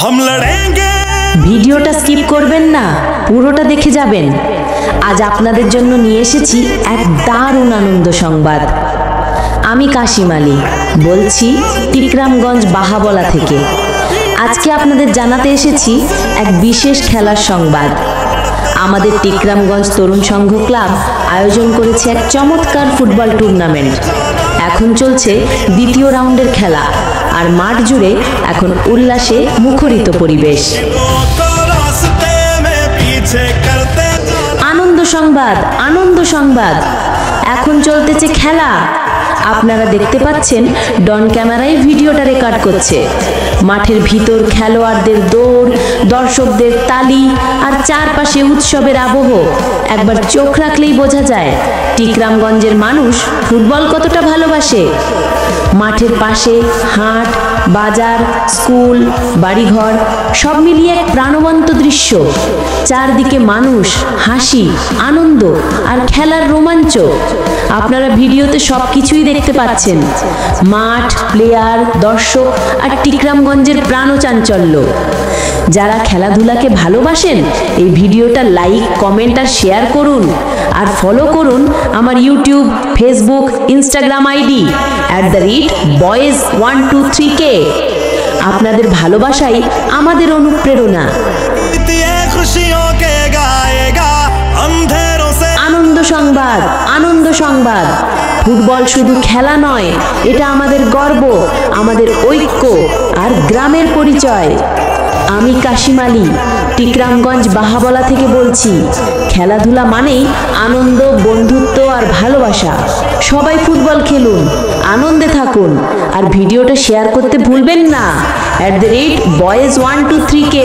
हम लड़ेंगे। ভিডিওটা স্কিপ করবেন না, পুরোটা দেখে যাবেন। আজ আপনাদের জন্য নিয়ে এসেছি এক দারুণ আনন্দ সংবাদ। আমি কাশিম আলী বলছি টিকরামগঞ্জ বাহাবলা থেকে। আজকে আপনাদের জানাতে এসেছি এক বিশেষ খেলার সংবাদ। আমাদের টিকরামগঞ্জ তরুণ সংঘ ক্লাব আয়োজন করেছে এক চমৎকার ফুটবল টুর্নামেন্ট। এখন চলছে দ্বিতীয় রাউন্ডের খেলা, আর মাঠ জুড়ে এখন উল্লাসে মুখরিত পরিবেশ। আনন্দ সংবাদ, আনন্দ সংবাদ, এখন চলতেছে খেলা। আপনারা দেখতে পাচ্ছেন ডন ক্যামেরায় ভিডিওটা রেকর্ড করছে। মাঠের ভিতর খেলোয়াড়দের দৌড়, দর্শকদের তালি আর চারপাশে উৎসবের আবহ। একবার চোখ রাখলেই বোঝা যায় টিকরামগঞ্জের মানুষ ফুটবল কতটা ভালোবাসে। মাঠের পাশে হাট, বাজার, স্কুল, বাড়িঘর সব মিলিয়ে এক প্রাণবন্ত দৃশ্য। চারদিকে মানুষ, হাসি, আনন্দ আর খেলার রোমাঞ্চ। আপনারা ভিডিওতে সব কিছুই দেখতে পাচ্ছেন, মাঠ, প্লেয়ার, দর্শক আর টিকরামগঞ্জের প্রাণচাঞ্চল্য। যারা খেলাধুলাকে ভালোবাসেন এই ভিডিওটা লাইক, কমেন্ট আর শেয়ার করুন, আর ফলো করুন আমার YouTube, Facebook, Instagram ID @boys123k। আপনাদের ভালোবাসাই আমাদের অনুপ্রেরণা। আনন্দ সংবাদ, আনন্দ সংবাদ। ফুটবল শুধু খেলা নয়, এটা আমাদের গর্ব, আমাদের ঐক্য আর গ্রামের পরিচয়। আমি কাশিম আলী টিকরামগঞ্জ বাহাবলা থেকে বলছি, খেলাধুলা মানেই আনন্দ, বন্ধুত্ব আর ভালোবাসা। সবাই ফুটবল খেলুন, আনন্দে থাকুন, আর ভিডিওটা শেয়ার করতে ভুলবেন না @boys123k।